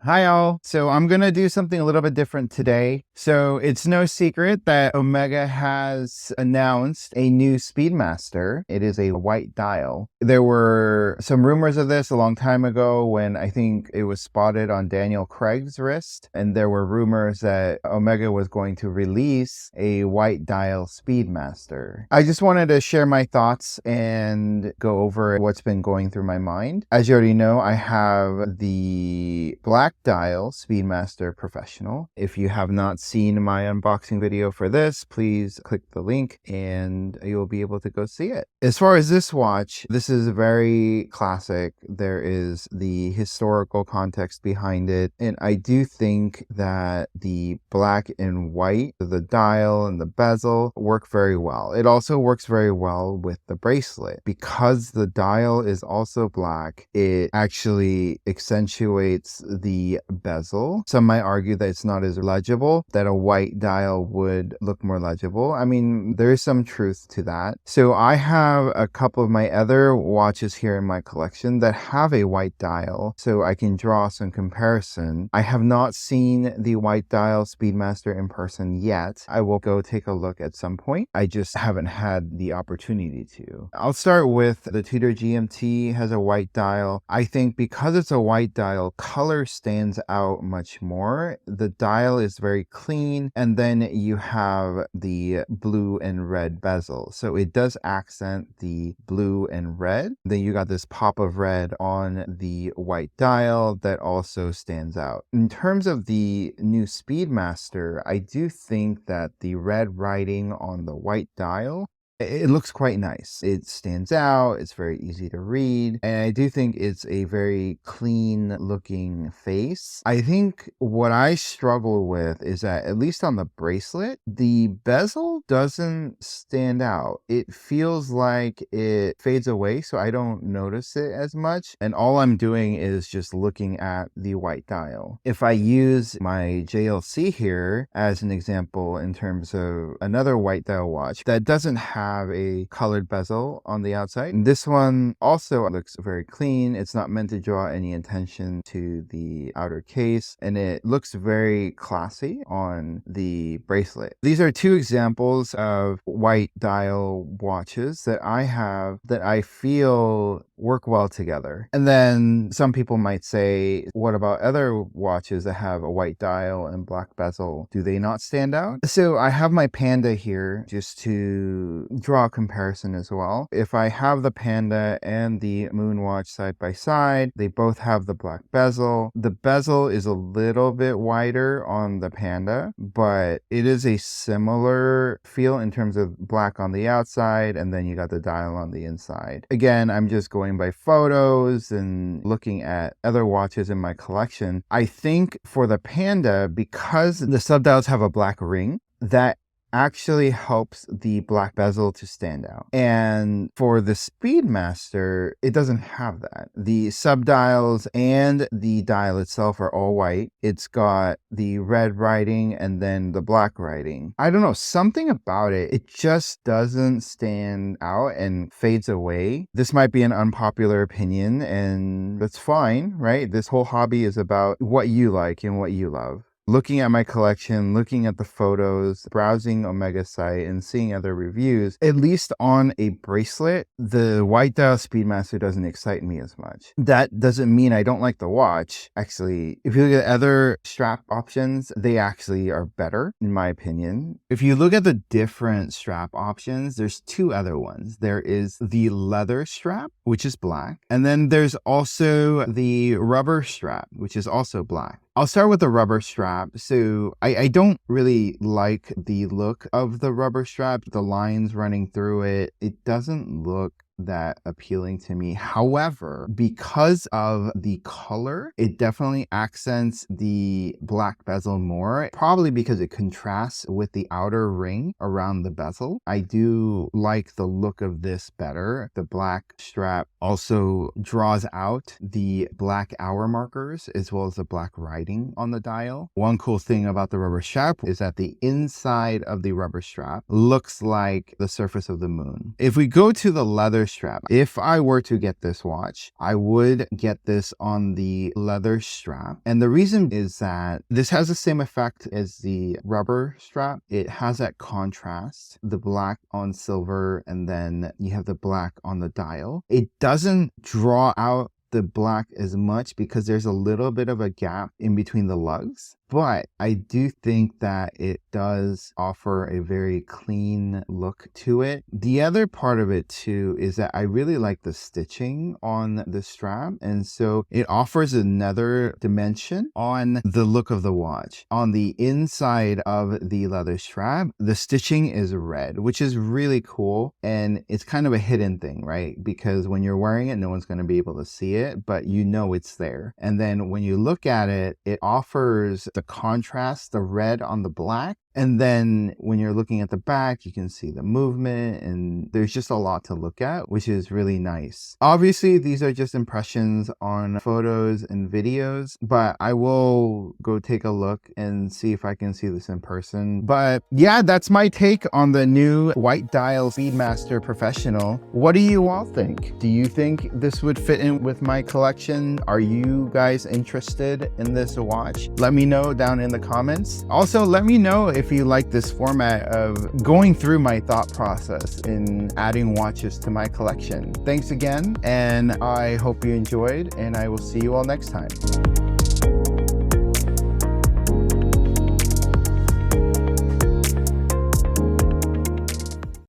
Hi all. So I'm going to do something a little bit different today. So it's no secret that Omega has announced a new Speedmaster. It is a white dial. There were some rumors of this a long time ago when I think it was spotted on Daniel Craig's wrist. And there were rumors that Omega was going to release a white dial Speedmaster. I just wanted to share my thoughts and go over what's been going through my mind. As you already know, I have the Black Dial Speedmaster Professional. If you have not seen my unboxing video for this, please click the link and you'll be able to go see it. As far as this watch, this is very classic. There is the historical context behind it, and I do think that the black and white, the dial and the bezel, work very well. It also works very well with the bracelet. Because the dial is also black, it actually accentuates the bezel. Some might argue that it's not as legible, that a white dial would look more legible. I mean, there is some truth to that. So I have a couple of my other watches here in my collection that have a white dial, so I can draw some comparison. I have not seen the white dial Speedmaster in person yet. I will go take a look at some point. I just haven't had the opportunity to. I'll start with the Tudor GMT has a white dial. I think because it's a white dial, color stands out much more. The dial is very clean, and then you have the blue and red bezel. So it does accent the blue and red. Then you got this pop of red on the white dial that also stands out. In terms of the new Speedmaster, I do think that the red writing on the white dial, it looks quite nice. It stands out. It's very easy to read. And I do think it's a very clean looking face. I think what I struggle with is that, at least on the bracelet, the bezel doesn't stand out. It feels like it fades away, so I don't notice it as much. And all I'm doing is just looking at the white dial. If I use my JLC here as an example in terms of another white dial watch that doesn't have a colored bezel on the outside. This one also looks very clean. It's not meant to draw any attention to the outer case, and it looks very classy on the bracelet. These are two examples of white dial watches that I have that I feel work well together. And then some people might say, what about other watches that have a white dial and black bezel? Do they not stand out? So I have my Panda here just to draw a comparison as well. If I have the Panda and the Moonwatch side by side, they both have the black bezel. The bezel is a little bit wider on the Panda, but it is a similar feel in terms of black on the outside, and then you got the dial on the inside. Again, I'm just going by photos and looking at other watches in my collection. I think for the Panda, because the subdials have a black ring, that actually helps the black bezel to stand out. And for the Speedmaster, it doesn't have that. The subdials and the dial itself are all white. It's got the red writing and then the black writing. I don't know, something about it, it just doesn't stand out and fades away. This might be an unpopular opinion, and that's fine, right? This whole hobby is about what you like and what you love. Looking at my collection, looking at the photos, browsing Omega's site, and seeing other reviews, at least on a bracelet, the white dial Speedmaster doesn't excite me as much. That doesn't mean I don't like the watch. Actually, if you look at other strap options, they actually are better, in my opinion. If you look at the different strap options, there's two other ones. There is the leather strap, which is black, and then there's also the rubber strap, which is also black. I'll start with the rubber strap. So I don't really like the look of the rubber strap, the lines running through it. It doesn't look that appealing to me. However, because of the color, it definitely accents the black bezel more, probably because it contrasts with the outer ring around the bezel. I do like the look of this better. The black strap also draws out the black hour markers as well as the black writing on the dial. One cool thing about the rubber strap is that the inside of the rubber strap looks like the surface of the moon. If we go to the leather strap. If I were to get this watch, I would get this on the leather strap. And the reason is that this has the same effect as the rubber strap. It has that contrast, the black on silver, and then you have the black on the dial. It doesn't draw out the black as much because there's a little bit of a gap in between the lugs. But I do think that it does offer a very clean look to it. The other part of it too is that I really like the stitching on the strap. And so it offers another dimension on the look of the watch. On the inside of the leather strap, the stitching is red, which is really cool. And it's kind of a hidden thing, right? Because when you're wearing it, no one's going to be able to see it, but you know it's there. And then when you look at it, it offers the contrast, the red on the black. And then when you're looking at the back, you can see the movement, and there's just a lot to look at, which is really nice. Obviously, these are just impressions on photos and videos, but I will go take a look and see if I can see this in person. But yeah, that's my take on the new White Dial Speedmaster Professional. What do you all think? Do you think this would fit in with my collection? Are you guys interested in this watch? Let me know down in the comments. Also, let me know if you like this format of going through my thought process in adding watches to my collection. Thanks again, and I hope you enjoyed, and I will see you all next time.